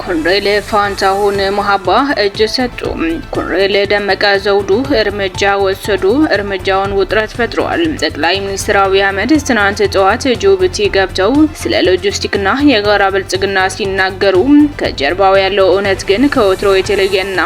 ኮሎኔል ፋንታሁን መሀባ እጅ ሰጡ። ኮሎኔል ደመቀ ዘውዱ እርምጃ ወሰዱ። እርምጃውን ውጥረት ፈጥሯል። ጠቅላይ ሚኒስትር አብይ አህመድ ትናንት ጠዋት ጅቡቲ ገብተው ስለ ሎጂስቲክና የጋራ ብልጽግና ሲናገሩ ከጀርባው ያለው እውነት ግን ከወትሮ የተለየና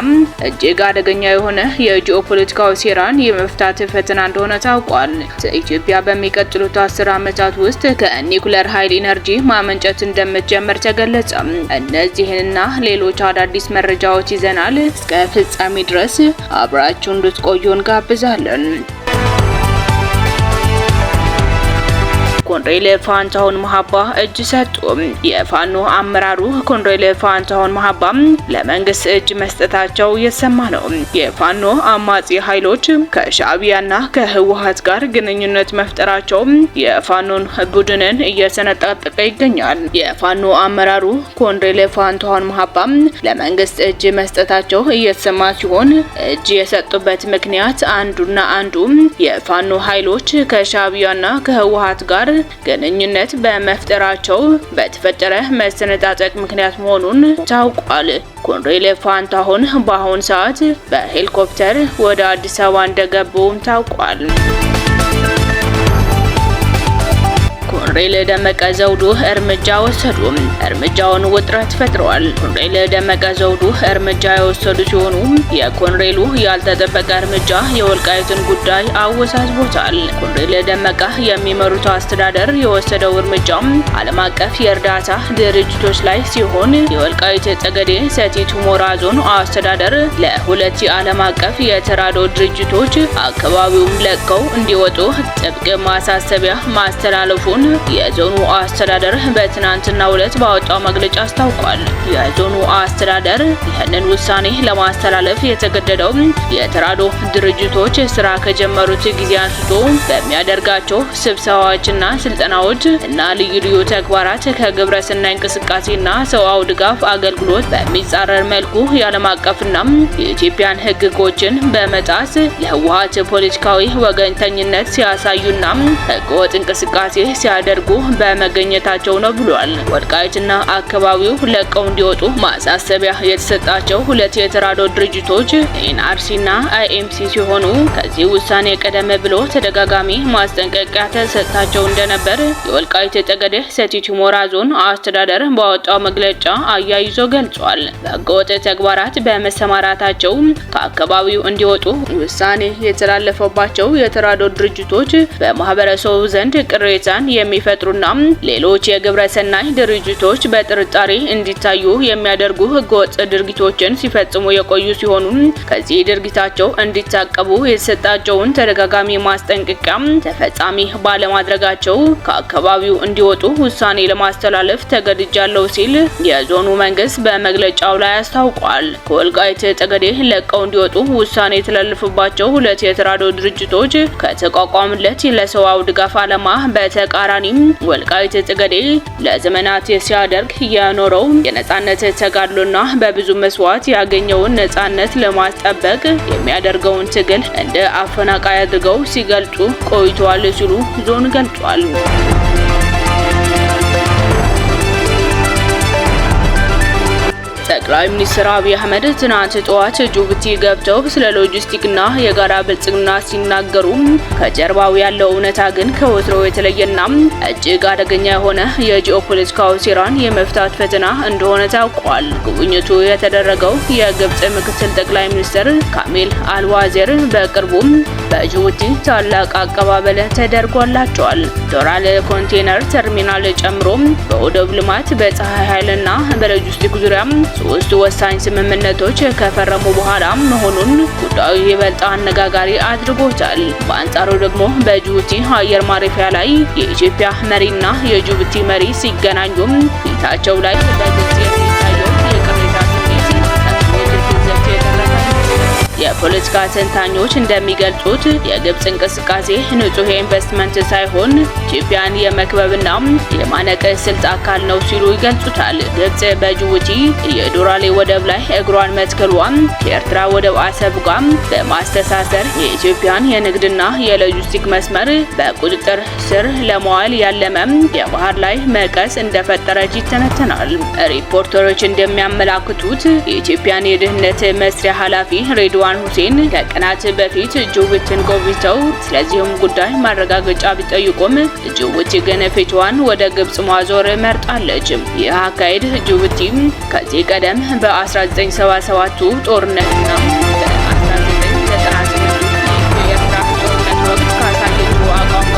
እጅግ አደገኛ የሆነ የጂኦፖለቲካዊ ሴራን የመፍታት ፈተና እንደሆነ ታውቋል። ኢትዮጵያ በሚቀጥሉት 10 ዓመታት ውስጥ ከኒኩለር ኃይል ኢነርጂ ማመንጨት እንደምትጀምር ተገለጸ። እነዚህንና ሌሎች አዳዲስ መረጃዎች ይዘናል። እስከ ፍጻሜ ድረስ አብራችሁ እንድትቆዩ እንጋብዛለን። ኮሎኔል ፋንታሁን መሀባ እጅ ሰጡ። የፋኖ አመራሩ ኮሎኔል ፋንታሁን መሀባ ለመንግስት እጅ መስጠታቸው እየተሰማ ነው። የፋኖ አማጺ ኃይሎች ከሻዕቢያና ከህወሓት ጋር ግንኙነት መፍጠራቸው የፋኖን ቡድንን እየሰነጣጠቀ ይገኛል። የፋኖ አመራሩ ኮሎኔል ፋንታሁን መሀባ ለመንግስት እጅ መስጠታቸው እየተሰማ ሲሆን እጅ የሰጡበት ምክንያት አንዱ የፋኖ ኃይሎች ከሻዕቢያና ከህወሓት ጋር ግንኙነት በመፍጠራቸው በተፈጠረ መሰነጣጠቅ ምክንያት መሆኑን ታውቋል። ኮሎኔል ፋንታሁን በአሁኑ ሰዓት በሄሊኮፕተር ወደ አዲስ አበባ እንደገቡ ታውቋል። ኮሎኔል ደመቀ ዘውዱ እርምጃ ወሰዱ። እርምጃውን ውጥረት ፈጥሯል። ኮሎኔል ደመቀ ዘውዱ እርምጃ የወሰዱ ሲሆኑ የኮሎኔሉ ያልተጠበቀ እርምጃ የወልቃይትን ጉዳይ አወሳስቦታል። ኮሎኔል ደመቀ የሚመሩት አስተዳደር የወሰደው እርምጃ ዓለም አቀፍ የእርዳታ ድርጅቶች ላይ ሲሆን የወልቃይት ጠገዴ ሰቲት ሁመራ ዞን አስተዳደር ለሁለት የዓለም አቀፍ የተራድኦ ድርጅቶች አካባቢውን ለቀው እንዲወጡ ጥብቅ ማሳሰቢያ ማስተላለፉን የዞኑ አስተዳደር በትናንትናው ዕለት ባወጣው መግለጫ አስታውቋል። የዞኑ አስተዳደር ይህንን ውሳኔ ለማስተላለፍ የተገደደው የተራድኦ ድርጅቶች ስራ ከጀመሩት ጊዜ አንስቶ በሚያደርጋቸው ስብሰባዎችና ስልጠናዎች እና ልዩ ልዩ ተግባራት ከግብረ ሰናይ እንቅስቃሴና ሰብአዊ ድጋፍ አገልግሎት በሚጻረር መልኩ የዓለም አቀፍና የኢትዮጵያን ሕጎችን በመጣስ ለህወሓት ፖለቲካዊ ወገንተኝነት ሲያሳዩና ህገወጥ እንቅስቃሴ ሲያደርጉ በመገኘታቸው ነው ብሏል። ወልቃይትና አካባቢው ለቀው እንዲወጡ ማሳሰቢያ የተሰጣቸው ሁለት የተራድኦ ድርጅቶች ኤንአርሲና አይኤምሲ ሲሆኑ ከዚህ ውሳኔ ቀደም ብሎ ተደጋጋሚ ማስጠንቀቂያ ተሰጥቷቸው እንደነበር የወልቃይት ጠገዴ ሰቲት ሁመራ ዞን አስተዳደር ባወጣው መግለጫ አያይዞ ገልጿል። በህገወጥ ተግባራት በመሰማራታቸው ከአካባቢው እንዲወጡ ውሳኔ የተላለፈባቸው የተራድኦ ድርጅቶች በማህበረሰቡ ዘንድ ቅሬታን የሚፈጥሩና ሌሎች የግብረ ሰናይ ድርጅቶች በጥርጣሬ እንዲታዩ የሚያደርጉ ህገወጥ ድርጊቶችን ሲፈጽሙ የቆዩ ሲሆኑ ከዚህ ድርጊታቸው እንዲታቀቡ የተሰጣቸውን ተደጋጋሚ ማስጠንቀቂያ ተፈጻሚ ባለማድረጋቸው ከአካባቢው እንዲወጡ ውሳኔ ለማስተላለፍ ተገድጃለሁ ሲል የዞኑ መንግስት በመግለጫው ላይ አስታውቋል። ከወልቃይት ጠገዴ ለቀው እንዲወጡ ውሳኔ የተላለፈባቸው ሁለት የተራድኦ ድርጅቶች ከተቋቋሙለት ለሰብአዊ ድጋፍ ዓላማ በተቃራኒ ወልቃይት ጠገዴ ለዘመናት ሲያደርግ የኖረው የነጻነት ተጋድሎና በብዙ መስዋዕት ያገኘውን ነጻነት ለማስጠበቅ የሚያደርገውን ትግል እንደ አፈናቃይ አድርገው ሲገልጹ ቆይተዋል ሲሉ ዞን ገልጿል። ጠቅላይ ሚኒስትር አብይ አህመድ ትናንት ጠዋት ጅቡቲ ገብተው ስለ ሎጂስቲክና የጋራ ብልጽግና ሲናገሩ ከጀርባው ያለው እውነታ ግን ከወትሮው የተለየና እጅግ አደገኛ የሆነ የጂኦፖለቲካዊ ሴራን የመፍታት ፈተና እንደሆነ ታውቋል። ጉብኝቱ የተደረገው የግብጽ ምክትል ጠቅላይ ሚኒስትር ካሚል አልዋዜር በቅርቡ በጅቡቲ ታላቅ አቀባበል ተደርጎላቸዋል። ዶራል ኮንቴነር ተርሚናል ጨምሮ በወደብ ልማት፣ በፀሐይ ኃይልና በሎጂስቲክ ዙሪያ ሶስት ወሳኝ ስምምነቶች ከፈረሙ በኋላ መሆኑን ጉዳዩ ይበልጥ አነጋጋሪ አድርጎታል። በአንጻሩ ደግሞ በጅቡቲ አየር ማረፊያ ላይ የኢትዮጵያ መሪና የጅቡቲ መሪ ሲገናኙ ፊታቸው ላይ በግልጽ የሚታየው የቅሬታ ስሜት የፖለቲካ ተንታኞች እንደሚገልጹት የግብጽ እንቅስቃሴ ንጹህ ኢንቨስትመንት ሳይሆን ኢትዮጵያን የመክበብና የማነቅ ስልት አካል ነው ሲሉ ይገልጹታል። ግብጽ በጅቡቲ የዶራሌ ወደብ ላይ እግሯን መትከሏን ከኤርትራ ወደብ አሰብ ጋር በማስተሳሰር የኢትዮጵያን የንግድና የሎጂስቲክ መስመር በቁጥጥር ስር ለማዋል ያለመ የባህር ላይ መቀስ እንደፈጠረች ይተነተናል። ሪፖርተሮች እንደሚያመላክቱት የኢትዮጵያን የደህንነት መስሪያ ኃላፊ ሬድዋን ሁሴን ከቀናት በፊት ጅቡቲን ጎብኝተው ስለዚህም ጉዳይ ማረጋገጫ ቢጠይቁም ጅቡቲ ግን ፊቷን ወደ ግብጽ ማዞር መርጣለች። ይህ አካሄድ ጅቡቲ ከዚህ ቀደም በ1977ቱ ጦርነትና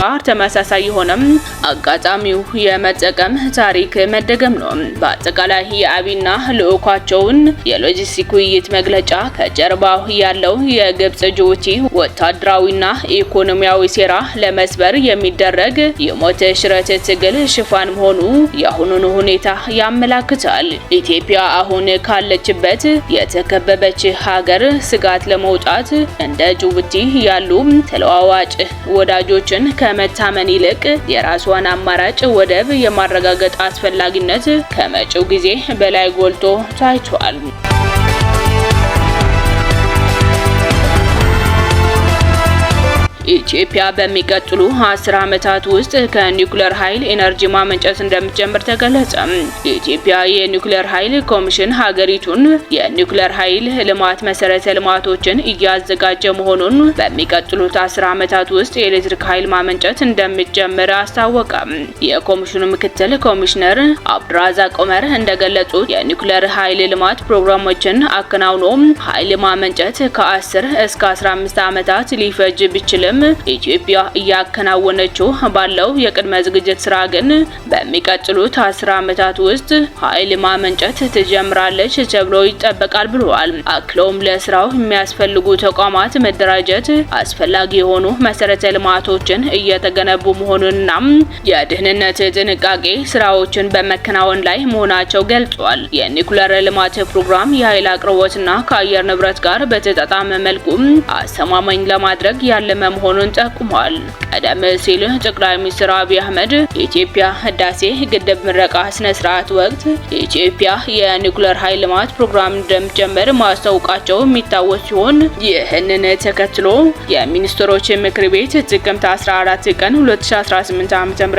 ጋር ተመሳሳይ የሆነም አጋጣሚው የመጠቀም ታሪክ መደገም ነው። በአጠቃላይ የአቢና ልዑካቸውን የሎጂስቲክ ውይይት መግለጫ ከጀርባው ያለው የግብጽ ጅቡቲ ወታደራዊና ኢኮኖሚያዊ ሴራ ለመስበር የሚደረግ የሞት ሽረት ትግል ሽፋን መሆኑ የአሁኑን ሁኔታ ያመላክታል። ኢትዮጵያ አሁን ካለችበት የተከበበች ሀገር ስጋት ለመውጣት እንደ ጅቡቲ ያሉ ተለዋዋጭ ወዳጆችን ከመታመን ይልቅ የራስዋን አማራጭ ወደብ የማረጋገጥ አስፈላጊነት ከመጪው ጊዜ በላይ ጎልቶ ታይቷል። ኢትዮጵያ በሚቀጥሉ 10 ዓመታት ውስጥ ከኒውክሌር ኃይል ኤነርጂ ማመንጨት እንደምትጀምር ተገለጸ። የኢትዮጵያ የኒውክሌር ኃይል ኮሚሽን ሀገሪቱን የኒውክሌር ኃይል ልማት መሰረተ ልማቶችን እያዘጋጀ መሆኑን በሚቀጥሉት 10 ዓመታት ውስጥ የኤሌክትሪክ ኃይል ማመንጨት እንደምትጀምር አስታወቀ። የኮሚሽኑ ምክትል ኮሚሽነር አብዱራዛቅ ዑመር እንደገለጹት የኒውክሌር ኃይል ልማት ፕሮግራሞችን አከናውኖ ኃይል ማመንጨት ከ10 እስከ 15 ዓመታት ሊፈጅ ቢችልም ኢትዮጵያ እያከናወነችው ባለው የቅድመ ዝግጅት ስራ ግን በሚቀጥሉት 10 ዓመታት ውስጥ ኃይል ማመንጨት ትጀምራለች ተብሎ ይጠበቃል ብለዋል። አክለውም ለስራው የሚያስፈልጉ ተቋማት መደራጀት፣ አስፈላጊ የሆኑ መሰረተ ልማቶችን እየተገነቡ መሆኑንና የደህንነት ጥንቃቄ ስራዎችን በመከናወን ላይ መሆናቸው ገልጿል። የኒውክሌር ልማት ፕሮግራም የኃይል አቅርቦትና ከአየር ንብረት ጋር በተጣጣመ መልኩ አስተማማኝ ለማድረግ ያለመ መሆኑን ጠቁሟል። ቀደም ሲል ጠቅላይ ሚኒስትር አብይ አህመድ የኢትዮጵያ ህዳሴ ግድብ ምረቃ ስነ ስርዓት ወቅት የኢትዮጵያ የኒውክሌር ኃይል ልማት ፕሮግራም እንደሚጀምር ማስታወቃቸው የሚታወስ ሲሆን ይህንን ተከትሎ የሚኒስትሮች ምክር ቤት ጥቅምት 14 ቀን 2018 ዓ.ም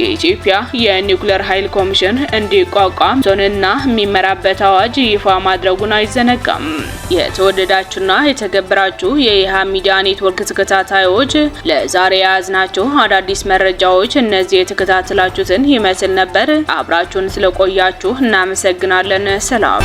የኢትዮጵያ የኒውክሌር ኃይል ኮሚሽን እንዲቋቋም ዞንና የሚመራበት አዋጅ ይፋ ማድረጉን አይዘነጋም። የተወደዳችሁና የተከበራችሁ የይሃ ሚዲያ ኔትወርክ ተከታታዮች ለዛሬ ያዝናችሁ አዳዲስ መረጃዎች እነዚህ የተከታተላችሁትን ይመስል ነበር። አብራችሁን ስለቆያችሁ እናመሰግናለን። ሰላም።